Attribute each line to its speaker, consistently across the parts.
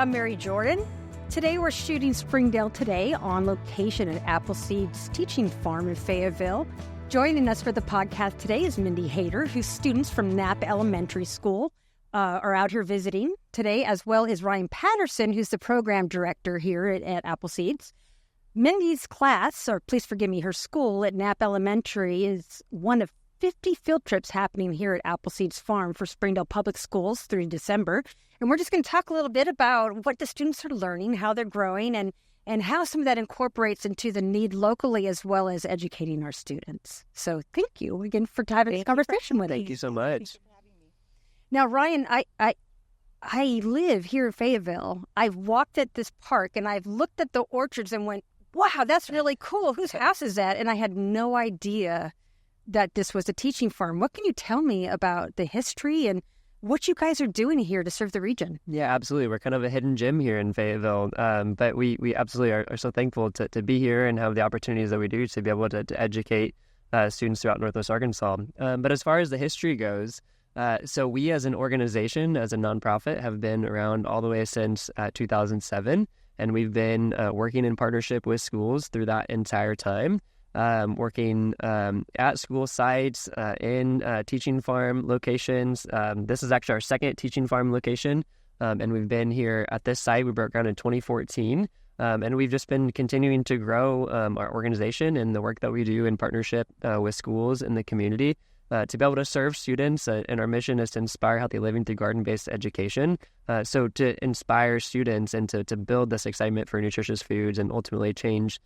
Speaker 1: I'm Mary Jordan. Today we're shooting Springdale today on location at Appleseed's Teaching Farm in Fayetteville. Joining us for the podcast today is Mendi Hayter, whose students from Knapp Elementary School are out here visiting today, as well as Ryan Patterson, who's the program director here at Appleseed's. Mendi's class, or please forgive me, her school at Knapp Elementary is one of 50 field trips happening here at Appleseed's farm for Springdale Public Schools through December. And we're just going to talk a little bit about what the students are learning, how they're growing, and how some of that incorporates into the need locally as well as educating our students. So thank you again for having this conversation with us.
Speaker 2: Thank you so much.
Speaker 1: Now, Ryan, I live here in Fayetteville. I've walked at this park and I've looked at the orchards and went, wow, that's really cool. Whose house is that? And I had no idea that this was a teaching farm. What can you tell me about the history and what you guys are doing here to serve the region?
Speaker 2: Yeah, absolutely. We're kind of a hidden gem here in Fayetteville, but we absolutely are so thankful to be here and have the opportunities that we do to be able to educate students throughout Northwest Arkansas. But as far as the history goes, so we as an organization, as a nonprofit, have been around all the way since 2007, and we've been working in partnership with schools through that entire time. Working at school sites, in teaching farm locations. This is actually our second teaching farm location, and we've been here at this site. We broke ground in 2014, and we've just been continuing to grow our organization and the work that we do in partnership with schools in the community to be able to serve students. And our mission is to inspire healthy living through garden-based education. So to inspire students and to build this excitement for nutritious foods and ultimately change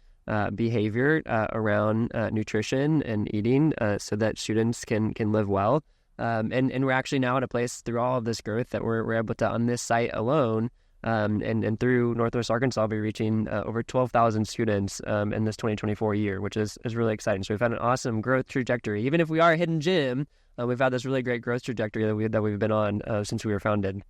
Speaker 2: behavior around nutrition and eating so that students can live well. And we're actually now at a place through all of this growth that we're able to, on this site alone, and through Northwest Arkansas, be reaching over 12,000 students in this 2024 year, which is really exciting. So we've had an awesome growth trajectory. Even if we are a hidden gem, we've had this really great growth trajectory that we've been on since we were founded.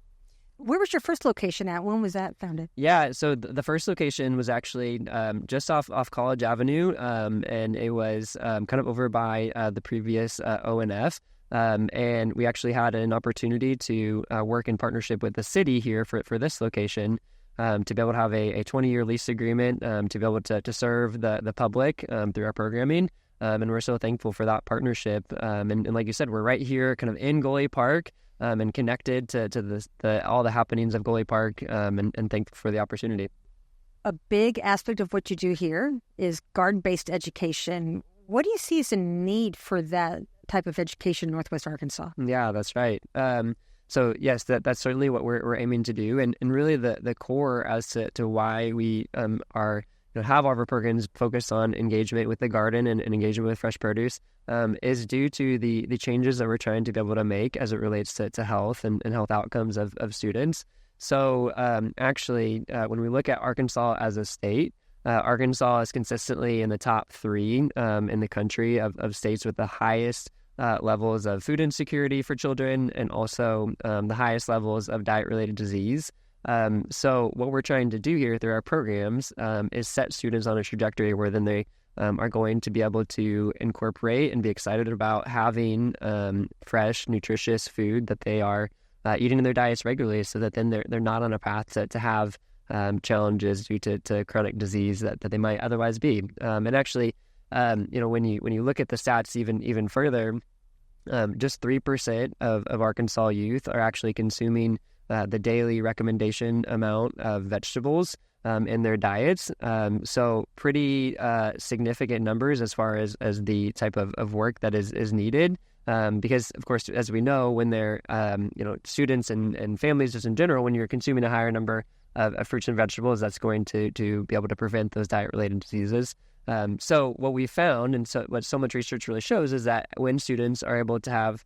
Speaker 1: Where was your first location at? When was that founded?
Speaker 2: Yeah, so the first location was actually just off College Avenue, and it was kind of over by the previous ONF. And we actually had an opportunity to work in partnership with the city here for this location to be able to have a 20-year lease agreement to be able to serve the public through our programming. And we're so thankful for that partnership. And like you said, we're right here kind of in Goley Park. And connected to all the happenings of Goley Park, and thankful for the opportunity.
Speaker 1: A big aspect of what you do here is garden-based education. What do you see as a need for that type of education in Northwest Arkansas?
Speaker 2: Yeah, that's right. So yes, that's certainly what we're aiming to do, and really the core as to why we are have all of our programs focused on engagement with the garden and engagement with fresh produce is due to the changes that we're trying to be able to make as it relates to health and health outcomes of students. So actually, when we look at Arkansas as a state, Arkansas is consistently in the top 3 in the country of states with the highest levels of food insecurity for children and also the highest levels of diet-related disease. So what we're trying to do here through our programs is set students on a trajectory where then they are going to be able to incorporate and be excited about having fresh, nutritious food that they are eating in their diets regularly, so that then they're not on a path to have challenges due to chronic disease that they might otherwise be. And actually, when you look at the stats even further, just 3% of Arkansas youth are actually consuming the daily recommendation amount of vegetables in their diets. So pretty significant numbers as far as the type of work that is needed. Because, of course, as we know, when they're, students and families just in general, when you're consuming a higher number of fruits and vegetables, that's going to be able to prevent those diet-related diseases. So what we found, and so what so much research really shows, is that when students are able to have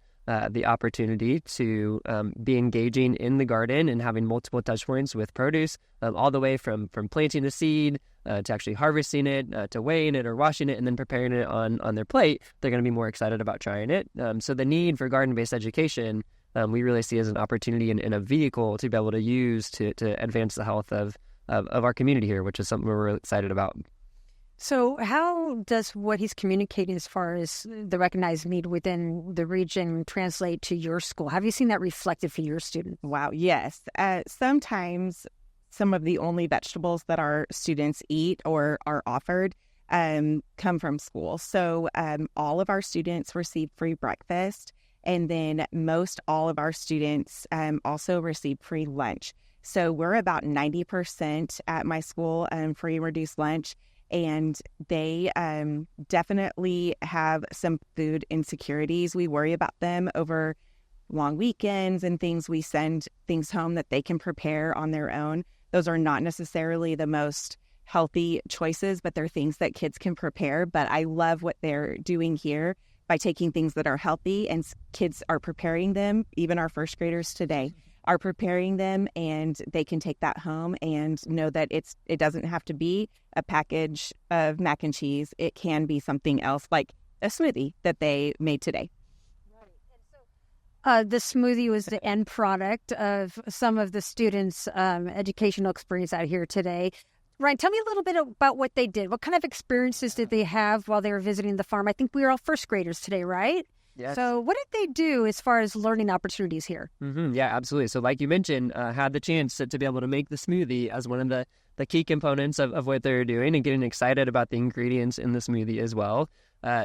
Speaker 2: the opportunity to be engaging in the garden and having multiple touch points with produce, all the way from planting the seed to actually harvesting it, to weighing it or washing it, and then preparing it on their plate, they're going to be more excited about trying it. So the need for garden-based education we really see as an opportunity and a vehicle to be able to use to advance the health of our community here, which is something we're really excited about.
Speaker 1: So how does what he's communicating as far as the recognized need within the region translate to your school? Have you seen that reflected for your students?
Speaker 3: Wow, yes. Sometimes some of the only vegetables that our students eat or are offered come from school. So all of our students receive free breakfast, and then most all of our students also receive free lunch. So we're about 90% at my school free and reduced lunch, and they definitely have some food insecurities. We worry about them over long weekends and things. We send things home that they can prepare on their own. Those are not necessarily the most healthy choices, but they're things that kids can prepare. But I love what they're doing here by taking things that are healthy, and kids are preparing them. Even our first graders today are preparing them, and they can take that home and know that it doesn't have to be a package of mac and cheese. It can be something else, like a smoothie that they made today.
Speaker 1: The smoothie was the end product of some of the students' educational experience out here today. Ryan, tell me a little bit about what they did. What kind of experiences did they have while they were visiting the farm? I think we were all first graders today, right?
Speaker 2: Yes.
Speaker 1: So what did they do as far as learning opportunities here?
Speaker 2: Mm-hmm. Yeah, absolutely. So like you mentioned, had the chance to be able to make the smoothie as one of the key components of what they're doing, and getting excited about the ingredients in the smoothie as well.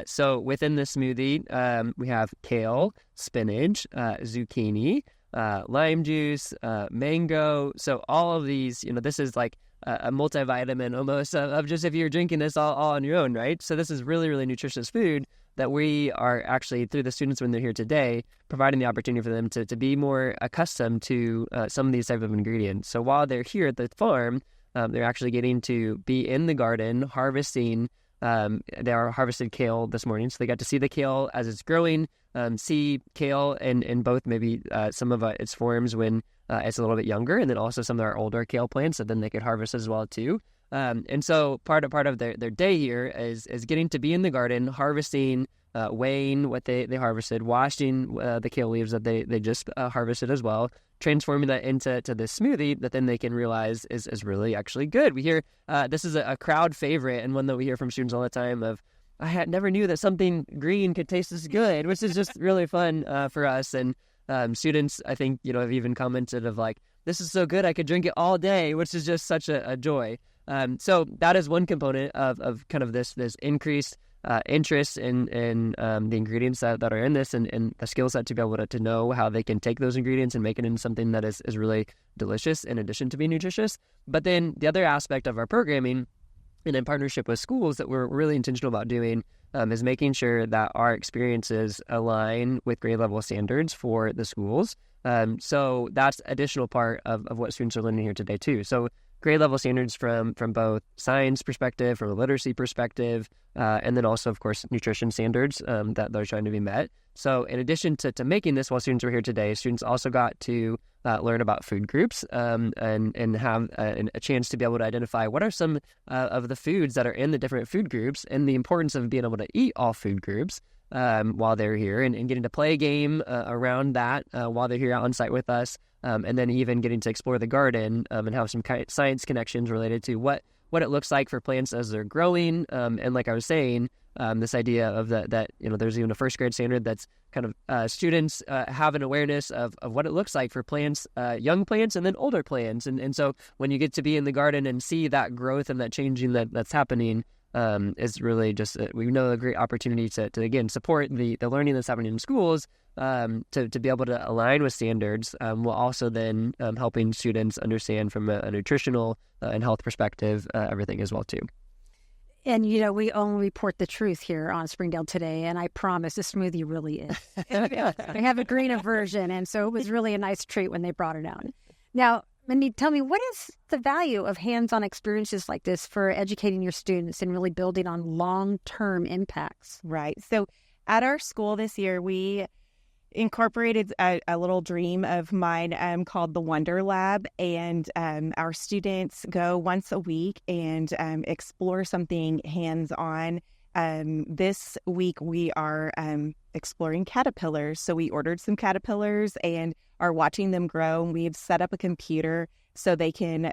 Speaker 2: So within the smoothie, we have kale, spinach, zucchini, lime juice, mango. So all of these, this is like a multivitamin almost of just if you're drinking this all on your own, right? So this is really, really nutritious food that we are actually, through the students when they're here today, providing the opportunity for them to be more accustomed to some of these type of ingredients. So while they're here at the farm, they're actually getting to be in the garden harvesting. They are harvested kale this morning, so they got to see the kale as it's growing, see kale in both maybe some of its forms when it's a little bit younger, and then also some of our older kale plants that then they could harvest as well too. And so part of their day here is getting to be in the garden, harvesting, weighing what they harvested, washing the kale leaves that they just harvested as well, transforming that into this smoothie that then they can realize is really actually good. We hear this is a crowd favorite, and one that we hear from students all the time of, I never knew that something green could taste this good, which is just really fun for us. And students, I think, have even commented of like, this is so good, I could drink it all day, which is just such a joy. So that is one component of kind of this increased interest in the ingredients that are in this, and the skill set to be able to know how they can take those ingredients and make it into something that is really delicious in addition to being nutritious. But then the other aspect of our programming, and in partnership with schools that we're really intentional about doing, is making sure that our experiences align with grade level standards for the schools. So that's additional part of what students are learning here today too. So grade level standards from both science perspective, from a literacy perspective, and then also, of course, nutrition standards that they're trying to be met. So in addition to making this while students were here today, students also got to learn about food groups and have a chance to be able to identify what are some of the foods that are in the different food groups, and the importance of being able to eat all food groups while they're here, and getting to play a game around that while they're here on site with us. And then even getting to explore the garden and have some science connections related to what it looks like for plants as they're growing. And like I was saying, this idea of that there's even a first grade standard that's kind of students have an awareness of what it looks like for plants, young plants and then older plants. And so when you get to be in the garden and see that growth and that changing that's happening, is really just, we know, a great opportunity to again, support the learning that's happening in schools, to be able to align with standards, while also then helping students understand from a nutritional and health perspective everything as well too.
Speaker 1: And, we only report the truth here on Springdale Today, and I promise the smoothie really is. They have a greener version, and so it was really a nice treat when they brought it out. Now, Mendi, tell me, what is the value of hands-on experiences like this for educating your students and really building on long-term impacts?
Speaker 3: Right. So at our school this year, we incorporated a little dream of mine called the Wonder Lab, and our students go once a week and explore something hands-on. This week we are exploring caterpillars. So we ordered some caterpillars and are watching them grow. And we've set up a computer so they can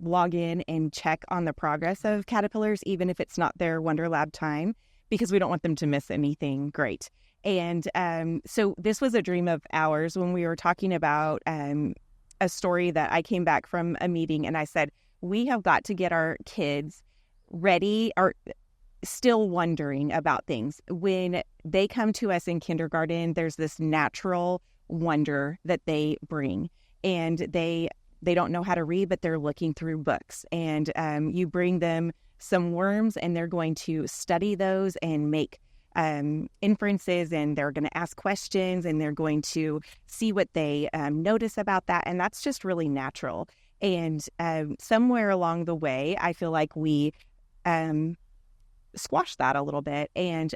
Speaker 3: log in and check on the progress of caterpillars, even if it's not their Wonder Lab time, because we don't want them to miss anything great. And so this was a dream of ours when we were talking about a story that I came back from a meeting and I said, we have got to get our kids ready or still wondering about things. When they come to us in kindergarten, there's this natural wonder that they bring, and they don't know how to read, but they're looking through books. And you bring them some worms, and they're going to study those and make inferences, and they're going to ask questions, and they're going to see what they notice about that. And that's just really natural. And somewhere along the way, I feel like we squash that a little bit, and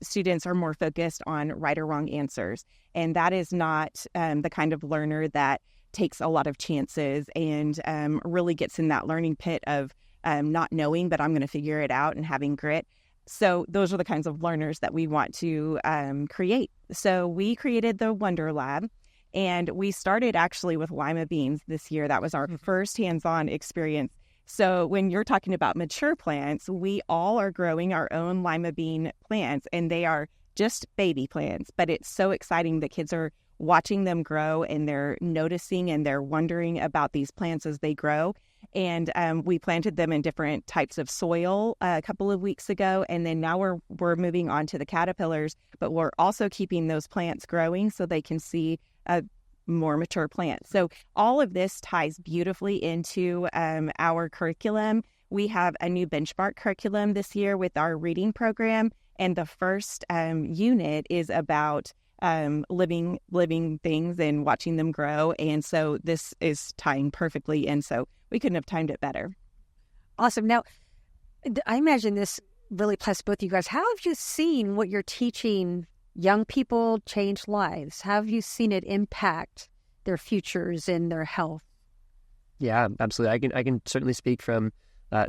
Speaker 3: students are more focused on right or wrong answers. And that is not the kind of learner that takes a lot of chances and really gets in that learning pit of not knowing, but I'm going to figure it out, and having grit. So those are the kinds of learners that we want to create. So we created the Wonder Lab, and we started actually with Lima Beans this year. That was our first hands-on experience. So when you're talking about mature plants, we all are growing our own lima bean plants, and they are just baby plants. But it's so exciting. The kids are watching them grow, and they're noticing, and they're wondering about these plants as they grow. And we planted them in different types of soil a couple of weeks ago, and then now we're moving on to the caterpillars. But we're also keeping those plants growing so they can see more mature plants. So all of this ties beautifully into our curriculum. We have a new benchmark curriculum this year with our reading program, and the first unit is about living things and watching them grow. And so this is tying perfectly in, so we couldn't have timed it better.
Speaker 1: Awesome. Now, I imagine this really applies to both of you guys. How have you seen what you're teaching young people change lives? How have you seen it impact their futures and their health?
Speaker 2: Yeah, absolutely. I can certainly speak from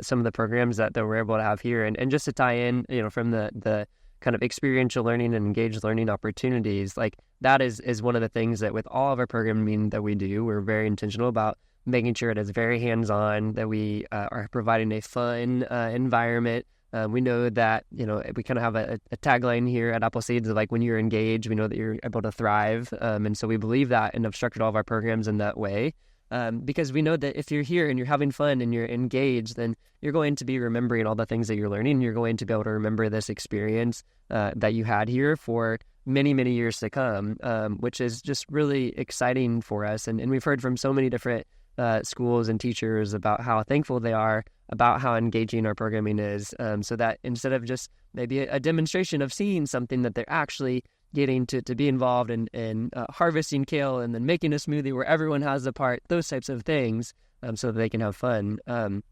Speaker 2: some of the programs that we're able to have here, and just to tie in, from the kind of experiential learning and engaged learning opportunities, like that is one of the things that with all of our programming that we do, we're very intentional about making sure it is very hands-on, that we are providing a fun environment. We know that, we kind of have a tagline here at Appleseeds of like, when you're engaged, we know that you're able to thrive. And so we believe that and have structured all of our programs in that way. Because we know that if you're here and you're having fun and you're engaged, then you're going to be remembering all the things that you're learning. You're going to be able to remember this experience that you had here for many, many years to come, which is just really exciting for us. And we've heard from so many different schools and teachers about how thankful they are about how engaging our programming is, so that instead of just maybe a demonstration of seeing something, that they're actually getting to be involved in harvesting kale and then making a smoothie where everyone has a part, those types of things, so that they can have fun. And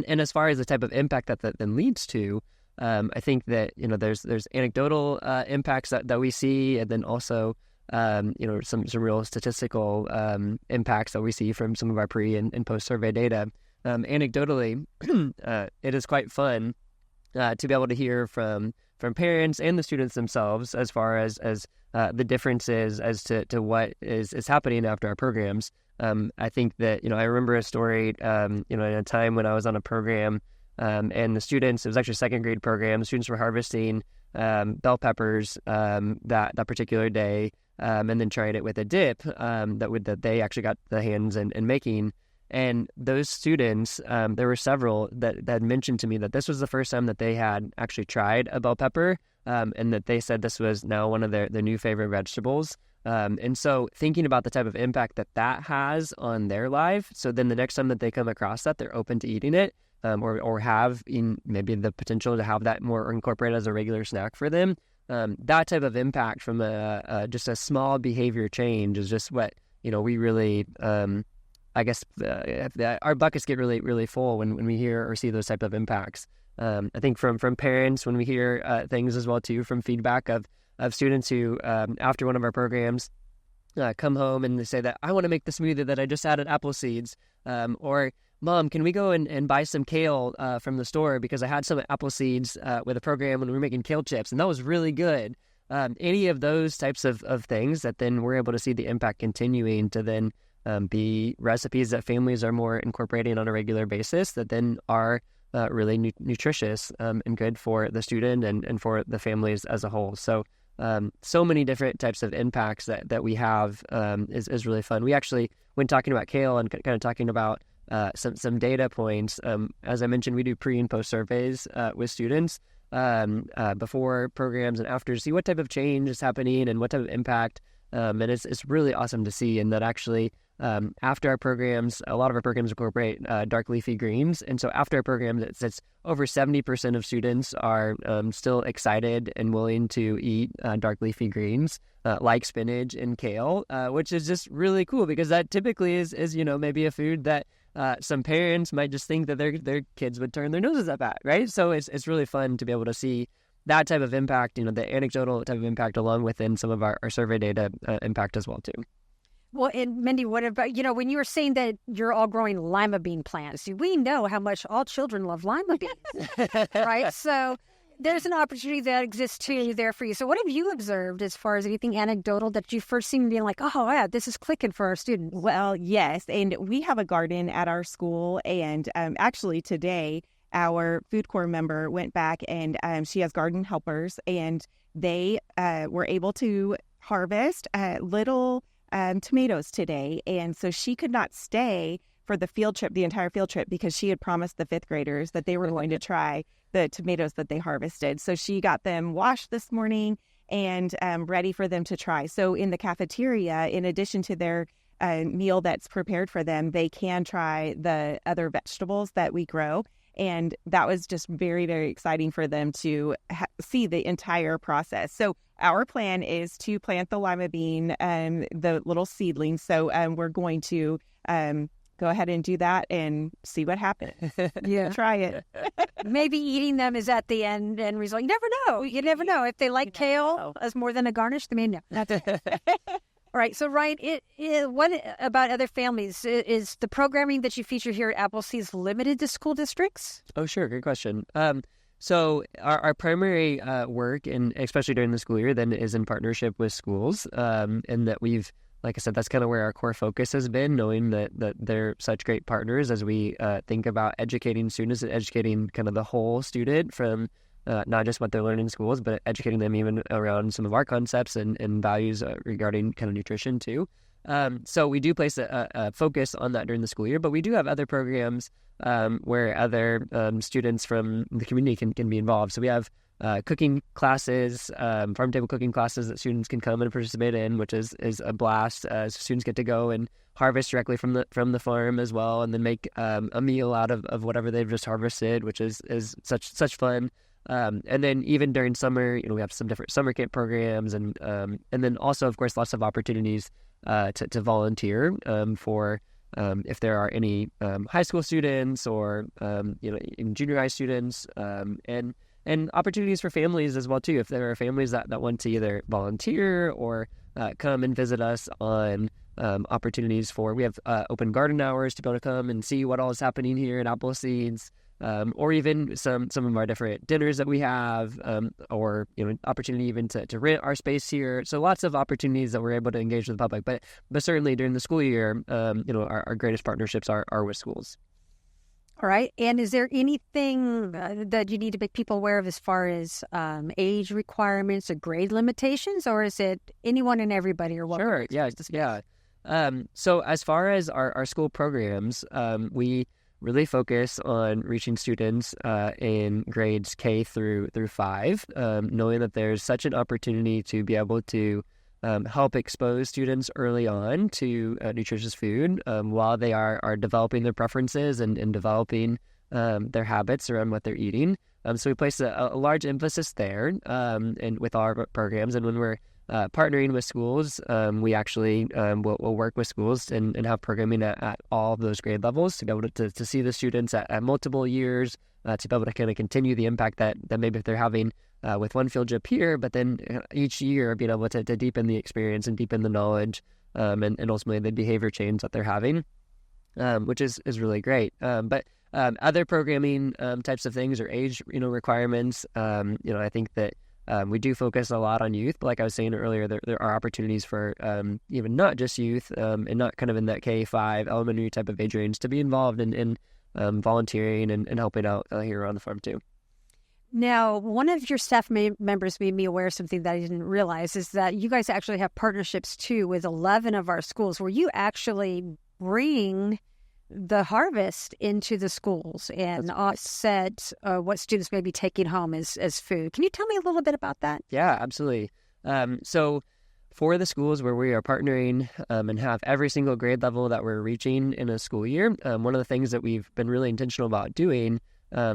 Speaker 2: as far as the type of impact that then leads to, I think that, there's anecdotal impacts that we see, and then also some real statistical impacts that we see from some of our pre and post survey data. Anecdotally, it is quite fun to be able to hear from parents and the students themselves as far as the differences as to what is happening after our programs. I think that, I remember a story, in a time when I was on a program, and the students, it was actually a second grade program, the students were harvesting bell peppers that particular day, and then trying it with a dip that they actually got the hands in making. And those students, there were several that had mentioned to me that this was the first time that they had actually tried a bell pepper, and that they said this was now one of their new favorite vegetables. And so thinking about the type of impact that has on their life, so then the next time that they come across that, they're open to eating it, or have maybe the potential to have that more incorporated as a regular snack for them. That type of impact from just a small behavior change is just what, we really... I guess our buckets get really, really full when we hear or see those type of impacts. I think from parents, when we hear things as well too, from feedback of students who after one of our programs come home and they say that I want to make the smoothie that I just had at Appleseeds, or Mom, can we go and buy some kale from the store because I had some at Appleseeds with a program when we were making kale chips and that was really good. Any of those types of things that then we're able to see the impact continuing to then be recipes that families are more incorporating on a regular basis that then are really nutritious and good for the student and for the families as a whole. So so many different types of impacts that we have is really fun. We actually, when talking about kale and kind of talking about some data points, as I mentioned, we do pre and post surveys with students before programs and after to see what type of change is happening and what type of impact. And it's really awesome to see. And that actually, after our programs, a lot of our programs incorporate dark leafy greens. And so after our programs, it's over 70% of students are still excited and willing to eat dark leafy greens like spinach and kale, which is just really cool because that typically is maybe a food that some parents might just think that their kids would turn their noses up at, right? So it's really fun to be able to see that type of impact, the anecdotal type of impact, along within some of our survey data impact as well too.
Speaker 1: Well, and Mendi, what about, when you were saying that you're all growing lima bean plants, we know how much all children love lima beans, right? So there's an opportunity that exists too there for you. So what have you observed as far as anything anecdotal that you first seen being like, oh, yeah, this is clicking for our students?
Speaker 3: Well, yes. And we have a garden at our school. And actually today, our food corps member went back and she has garden helpers, and they were able to harvest little tomatoes today. And so she could not stay for the entire field trip, because she had promised the fifth graders that they were going to try the tomatoes that they harvested. So she got them washed this morning and ready for them to try. So in the cafeteria, in addition to their meal that's prepared for them, they can try the other vegetables that we grow. And that was just very, very exciting for them to see the entire process. So our plan is to plant the lima bean, the little seedlings. So we're going to go ahead and do that and see what happens.
Speaker 1: Yeah.
Speaker 3: Try it.
Speaker 1: Maybe eating them is at the end result. You never know. You never know. If they like kale as more than a garnish, they may know. That's it. All right. So, Ryan, what about other families? Is the programming that you feature here at Appleseeds limited to school districts?
Speaker 2: Oh, sure. Great question. So our primary work, and especially during the school year, then is in partnership with schools, and that we've, like I said, that's kind of where our core focus has been, knowing that they're such great partners as we think about educating students and educating kind of the whole student from not just what they're learning in schools, but educating them even around some of our concepts and values regarding kind of nutrition too. So we do place a focus on that during the school year, but we do have other programs where other students from the community can be involved. So we have cooking classes, farm table cooking classes that students can come and participate in, which is a blast. Students get to go and harvest directly from the farm as well, and then make a meal out of whatever they've just harvested, which is such fun. And then even during summer, we have some different summer camp programs, and then also, of course, lots of opportunities to volunteer for if there are any high school students or even junior high students, and opportunities for families as well too. If there are families that want to either volunteer or come and visit us on opportunities we have open garden hours to be able to come and see what all is happening here at Appleseeds. Or even some of our different dinners that we have, or opportunity even to rent our space here. So lots of opportunities that we're able to engage with the public. But certainly during the school year, our greatest partnerships are with schools.
Speaker 1: All right. And is there anything that you need to make people aware of as far as age requirements or grade limitations, or is it anyone and everybody or what?
Speaker 2: Sure. Yeah. So as far as our school programs, we really focus on reaching students in grades K through 5, knowing that there's such an opportunity to be able to help expose students early on to nutritious food while they are developing their preferences and developing their habits around what they're eating. So we place a large emphasis there and with our programs. And when we're partnering with schools, we actually will work with schools and have programming at all of those grade levels to be able to see the students at multiple years, to be able to kind of continue the impact that maybe if they're having with one field trip here, but then each year being able to deepen the experience and deepen the knowledge and ultimately the behavior change that they're having, which is really great. But other programming types of things or age requirements, I think that we do focus a lot on youth, but like I was saying earlier, there are opportunities for even not just youth and not kind of in that K-5 elementary type of age range to be involved in volunteering and helping out here on the farm too.
Speaker 1: Now, one of your staff members made me aware of something that I didn't realize is that you guys actually have partnerships, too, with 11 of our schools where you actually bring the harvest into the schools and offset what students may be taking home as food. Can you tell me a little bit about that?
Speaker 2: Yeah, absolutely. So for the schools where we are partnering and have every single grade level that we're reaching in a school year, one of the things that we've been really intentional about doing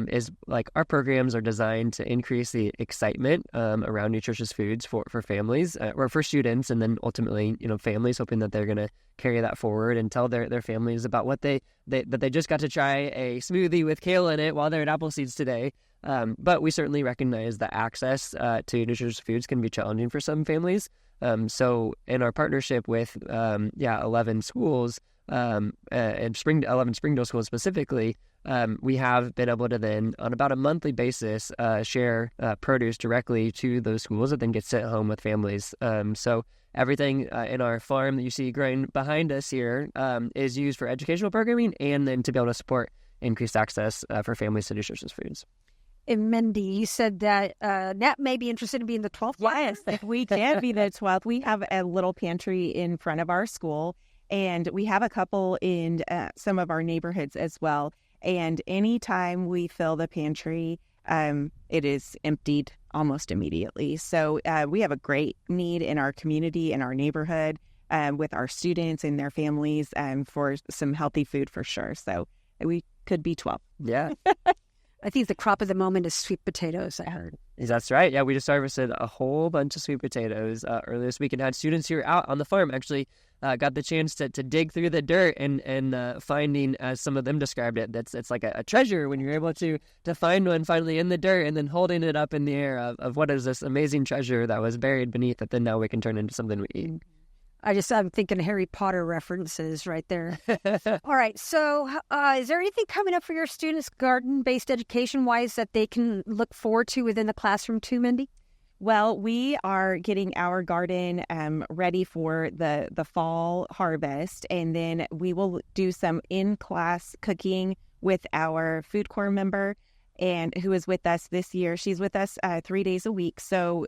Speaker 2: is like our programs are designed to increase the excitement around nutritious foods for families or for students, and then ultimately, families, hoping that they're going to carry that forward and tell their families about what that they just got to try a smoothie with kale in it while they're at Appleseeds today. But we certainly recognize that access to nutritious foods can be challenging for some families. So in our partnership with 11 schools and 11 Springdale schools specifically, we have been able to then, on about a monthly basis, share produce directly to those schools that then get sent home with families. So everything in our farm that you see growing behind us here is used for educational programming and then to be able to support increased access for families to nutritious foods.
Speaker 1: And Mendi, you said that Knapp may be interested in being the 12th.
Speaker 3: Yes, we can be the 12th. We have a little pantry in front of our school, and we have a couple in some of our neighborhoods as well. And anytime we fill the pantry, it is emptied almost immediately. So we have a great need in our community, in our neighborhood, with our students and their families for some healthy food for sure. So we could be 12.
Speaker 2: Yeah.
Speaker 1: I think the crop of the moment is sweet potatoes, I heard.
Speaker 2: That's right. Yeah, we just harvested a whole bunch of sweet potatoes earlier this week and had students here out on the farm actually got the chance to dig through the dirt and finding, as some of them described it, it's like a treasure when you're able to find one finally in the dirt and then holding it up in the air of what is this amazing treasure that was buried beneath that then now we can turn into something we eat.
Speaker 1: I'm thinking Harry Potter references right there. All right. So is there anything coming up for your students garden-based education-wise that they can look forward to within the classroom too, Mendi?
Speaker 3: Well, we are getting our garden ready for the fall harvest, and then we will do some in-class cooking with our food corps member and who is with us this year. She's with us 3 days a week. So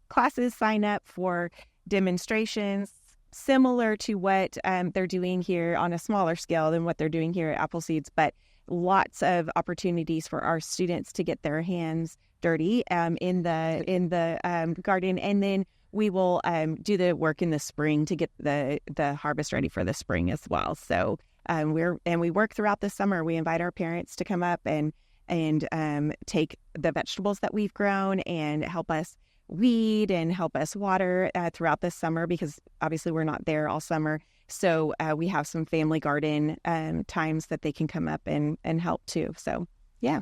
Speaker 3: classes sign up for demonstrations similar to what they're doing here on a smaller scale than what they're doing here at Appleseeds, but lots of opportunities for our students to get their hands dirty in the garden, and then we will do the work in the spring to get the harvest ready for the spring as well. So we work throughout the summer. We invite our parents to come up and take the vegetables that we've grown and help us weed and help us water throughout the summer, because obviously we're not there all summer. So we have some family garden times that they can come up and help too. So, yeah.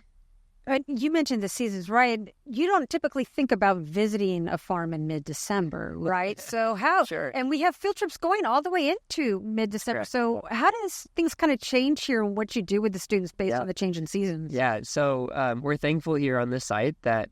Speaker 1: You mentioned the seasons, right? You don't typically think about visiting a farm in mid-December, right? So how?
Speaker 2: Sure.
Speaker 1: And we have field trips going all the way into mid-December. Correct. So how does things kind of change here and what you do with the students based on the change in seasons? Yeah.
Speaker 2: So we're thankful here on this site that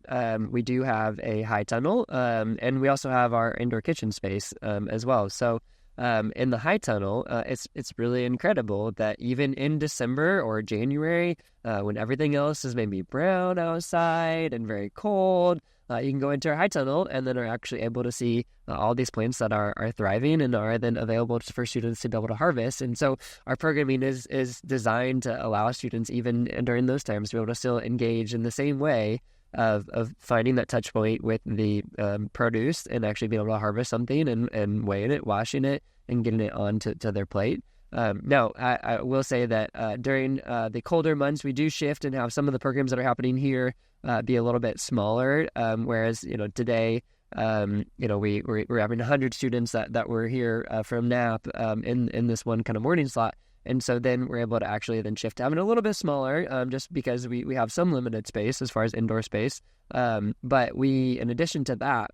Speaker 2: we do have a high tunnel, and we also have our indoor kitchen space as well. So in the high tunnel, it's really incredible that even in December or January, when everything else is maybe brown outside and very cold, you can go into our high tunnel and then are actually able to see all these plants that are thriving and are then available for students to be able to harvest. And so our programming is designed to allow students, even during those times, to be able to still engage in the same way of finding that touch point with the produce and actually being able to harvest something and weighing it, washing it, and getting it onto their plate. Now, I will say that during the colder months, we do shift and have some of the programs that are happening here be a little bit smaller. Whereas, today, we're having 100 students that were here from Knapp in this one kind of morning slot. And so then we're able to actually then shift to having a little bit smaller just because we have some limited space as far as indoor space. But we, in addition to that,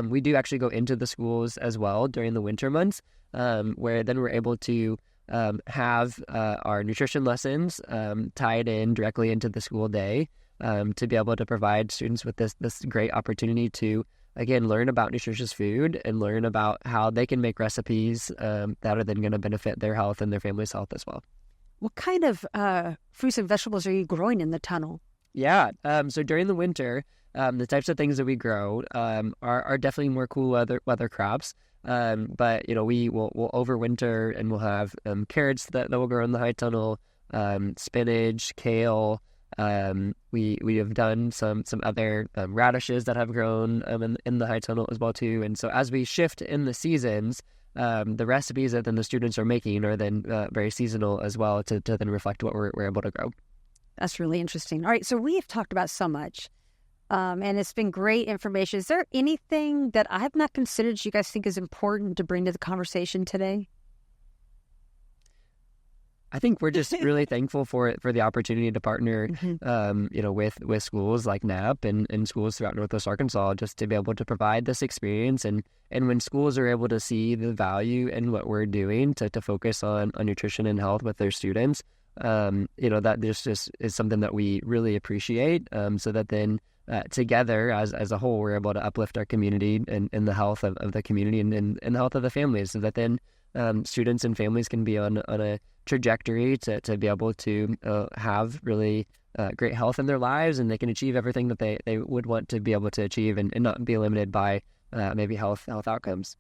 Speaker 2: we do actually go into the schools as well during the winter months, where then we're able to have our nutrition lessons tied in directly into the school day to be able to provide students with this great opportunity to, again, learn about nutritious food and learn about how they can make recipes that are then going to benefit their health and their family's health as well.
Speaker 1: What kind of fruits and vegetables are you growing in the tunnel?
Speaker 2: Yeah. So during the winter, the types of things that we grow are definitely more cool weather crops. But we'll overwinter, and we'll have carrots that will grow in the high tunnel, spinach, kale. We have done some other radishes that have grown in the high tunnel as well too. And so as we shift in the seasons, the recipes that then the students are making are then very seasonal as well to then reflect what we're able to grow.
Speaker 1: That's really interesting. All right, so we've talked about so much, and it's been great information. Is there anything that I have not considered you guys think is important to bring to the conversation today?
Speaker 2: I think we're just really thankful for the opportunity to partner, with schools like Knapp and schools throughout Northwest Arkansas, just to be able to provide this experience. And when schools are able to see the value in what we're doing to focus on nutrition and health with their students, that this just is something that we really appreciate. So that then together as a whole, we're able to uplift our community and the health of the community and the health of the families, so that then students and families can be on a trajectory to be able to have really great health in their lives, and they can achieve everything that they would want to be able to achieve, and not be limited by maybe health outcomes.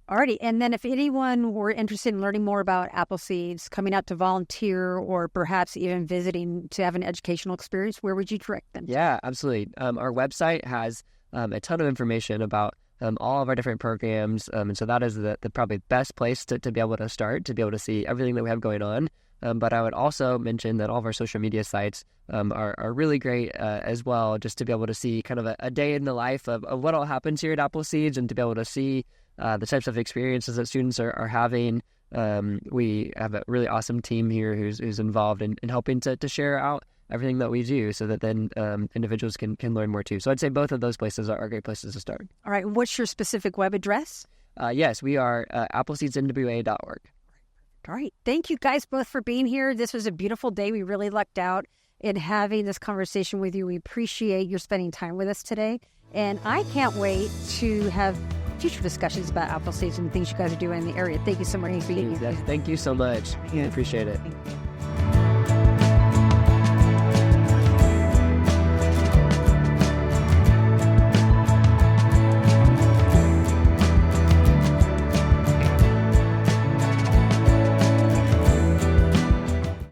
Speaker 1: Alrighty, and then if anyone were interested in learning more about Appleseeds, coming out to volunteer, or perhaps even visiting to have an educational experience, where would you direct them?
Speaker 2: Yeah, absolutely. Our website has a ton of information about all of our different programs, and so that is the probably best place to be able to start, to be able to see everything that we have going on. But I would also mention that all of our social media sites are really great as well, just to be able to see kind of a day in the life of what all happens here at Appleseeds, and to be able to see the types of experiences that students are having. We have a really awesome team here who's involved in helping to share out everything that we do, so that then individuals can learn more too. So I'd say both of those places are great places to start.
Speaker 1: All right. What's your specific web address?
Speaker 2: Yes, we are appleseedsnwa.org.
Speaker 1: All right. Thank you guys both for being here. This was a beautiful day. We really lucked out in having this conversation with you. We appreciate your spending time with us today. And I can't wait to have future discussions about Appleseeds and things you guys are doing in the area. Thank you so much for being here.
Speaker 2: Yes, thank you so much. I appreciate it.
Speaker 3: Thank you.